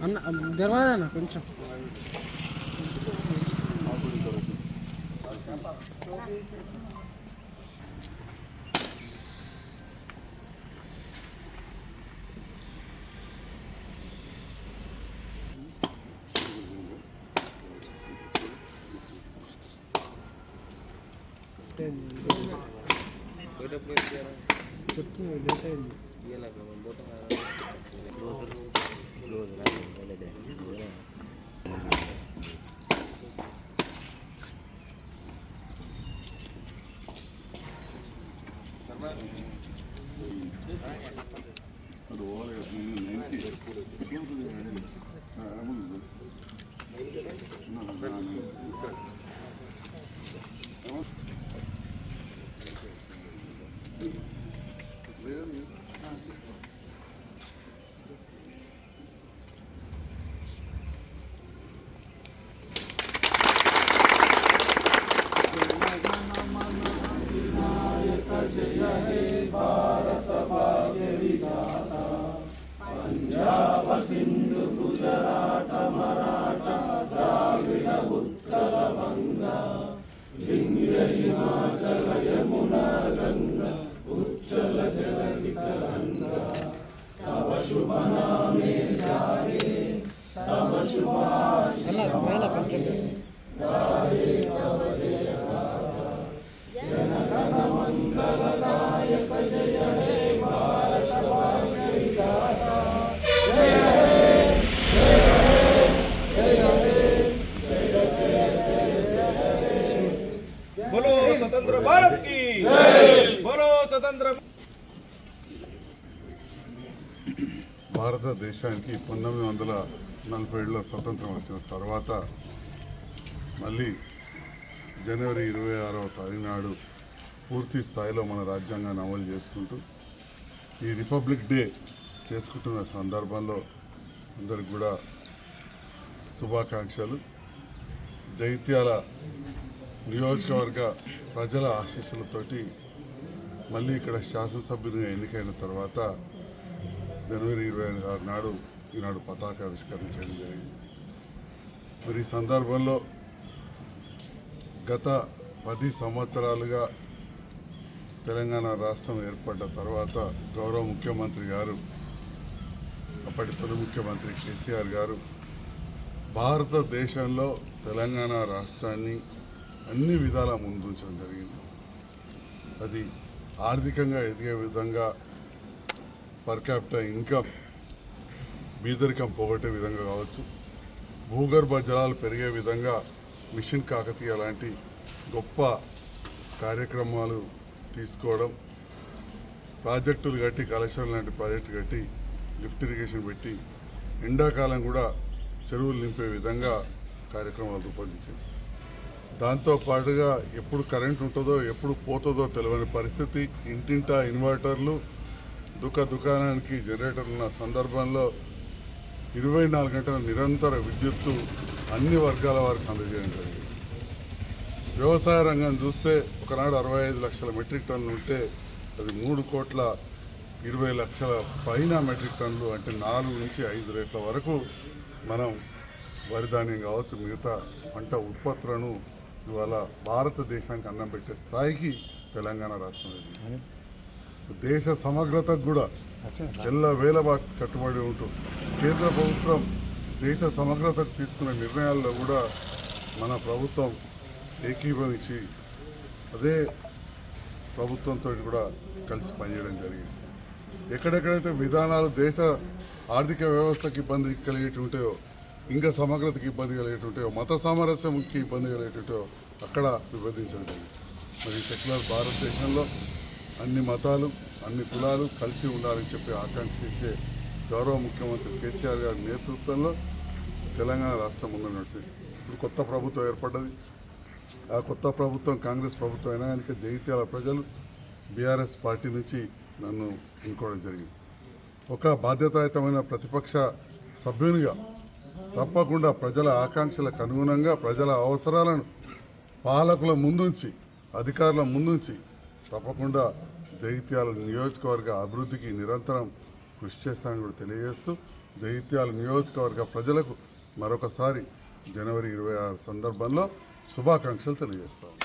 అన్న తెరవదన్న కొంచెం చెప్పు లేట్ అయింది पंजाब सिंधु गुजरात मराठा द्राविड उत्कल बंगा विंध्य हिमाचल यमुना गंगा उच्चल जलधि तरंगा तव शुभ नामे जागे तव शुभाशिषे गाये तव जय गाथा जनगण मंगलदायक जय हे भारत भाग्य विधाता बोलो स्वतंत्र भारत की बोलो स्वतंत्र భారతదేశానికి 1947లో స్వతంత్రం వచ్చిన తర్వాత మళ్ళీ జనవరి 26వ తారీఖు నాడు పూర్తి స్థాయిలో మన రాజ్యాంగాన్ని అమలు చేసుకుంటూ ఈ రిపబ్లిక్ డే చేసుకుంటున్న సందర్భంలో అందరికి కూడా శుభాకాంక్షలు. జైత్యాల నియోజకవర్గ ప్రజల ఆశీస్సులతోటి మళ్ళీ ఇక్కడ శాసనసభ్యునిగా ఎన్నికైన తర్వాత జనవరి 26 నాడు ఈనాడు పతాకావిష్కరణ చేయడం జరిగింది. మరి ఈ సందర్భంలో గత 10 సంవత్సరాలుగా తెలంగాణ రాష్ట్రం ఏర్పడ్డ తర్వాత గౌరవ ముఖ్యమంత్రి గారు, అప్పటి తొలి ముఖ్యమంత్రి కేసీఆర్ గారు భారతదేశంలో తెలంగాణ రాష్ట్రాన్ని అన్ని విధాల ముందుంచడం జరిగింది. అది ఆర్థికంగా ఎదిగే విధంగా, పర్ క్యాపిటల్ ఇన్కమ్ బీదరికం పోగొట్టే విధంగా కావచ్చు, భూగర్భ జలాలు పెరిగే విధంగా మిషన్ కాకతీయ లాంటి గొప్ప కార్యక్రమాలు తీసుకోవడం, ప్రాజెక్టులు కట్టి, కాళేశ్వరం లాంటి ప్రాజెక్టు కట్టి, లిఫ్ట్ ఇరిగేషన్ పెట్టి ఎండాకాలం కూడా చెరువులు నింపే విధంగా కార్యక్రమాలు రూపొందించింది. దాంతోపాటుగా ఎప్పుడు కరెంట్ ఉంటుందో ఎప్పుడు పోతుందో తెలియని పరిస్థితి, ఇంటింటా ఇన్వర్టర్లు, దుకాణానికి జనరేటర్ ఉన్న సందర్భంలో 24 గంటల నిరంతర విద్యుత్తు అన్ని వర్గాల వారికి అందజేయడం జరిగింది. వ్యవసాయ రంగం చూస్తే ఒకనాడు 65 లక్షల మెట్రిక్ టన్నులు ఉంటే అది 3,20,00,000 పైన మెట్రిక్ టన్నులు, అంటే 4 నుంచి 5 రేట్ల వరకు మనం వరి ధాన్యం కావచ్చు, మిగతా పంట ఉత్పత్తులను ఇవాళ భారతదేశానికి అన్నం పెట్టే స్థాయికి తెలంగాణ రాష్ట్రం వెళ్ళింది. దేశ సమగ్రతకు కూడా ఎల్లవేళ కట్టుబడి ఉంటూ కేంద్ర ప్రభుత్వం దేశ సమగ్రతకు తీసుకున్న నిర్ణయాల్లో కూడా మన ప్రభుత్వం ఏకీభవించి అదే ప్రభుత్వంతో కూడా కలిసి పనిచేయడం జరిగింది. ఎక్కడెక్కడైతే విధానాలు దేశ ఆర్థిక వ్యవస్థకి ఇబ్బంది కలిగేటుంటాయో, ఇంకా సమగ్రతకి ఇబ్బంది కలిగేటుంటాయో, మత సామరస్యంకి ఇబ్బంది కలిగేటుంటాయో అక్కడ విభజించడం జరిగింది. మరి సెక్యులర్ భారతదేశంలో అన్ని మతాలు, అన్ని కులాలు కలిసి ఉండాలని చెప్పి ఆకాంక్షించే గౌరవ ముఖ్యమంత్రి కేసీఆర్ గారి నేతృత్వంలో తెలంగాణ రాష్ట్రం ముందు నడిచింది. ఇప్పుడు కొత్త ప్రభుత్వం ఏర్పడ్డది. ఆ కొత్త ప్రభుత్వం కాంగ్రెస్ ప్రభుత్వం అయినా కనుక జగిత్యాల ప్రజలు బీఆర్ఎస్ పార్టీ నుంచి నన్ను ఎన్నుకోవడం జరిగింది. ఒక బాధ్యతాయుతమైన ప్రతిపక్ష సభ్యునిగా తప్పకుండా ప్రజల ఆకాంక్షలకు అనుగుణంగా ప్రజల అవసరాలను పాలకుల ముందుంచి, అధికారుల ముందుంచి తప్పకుండా జగిత్యాల నియోజకవర్గ అభివృద్ధికి నిరంతరం కృషి చేస్తానని కూడా తెలియజేస్తూ జగిత్యాల నియోజకవర్గ ప్రజలకు మరొకసారి జనవరి 26 సందర్భంలో శుభాకాంక్షలు తెలియజేస్తాము.